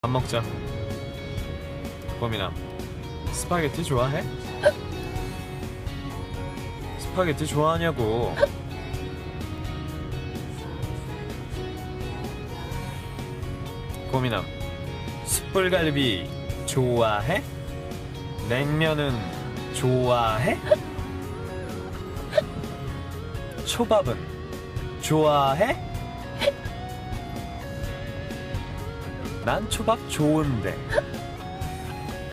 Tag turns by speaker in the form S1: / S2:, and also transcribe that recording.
S1: 밥 먹자. 범인아, 스파게티 좋아해? 스파게티 좋아하냐고. 고민아, 숯불갈비 좋아해? 냉면은 좋아해? 초밥은 좋아해? 난 초밥 좋은데.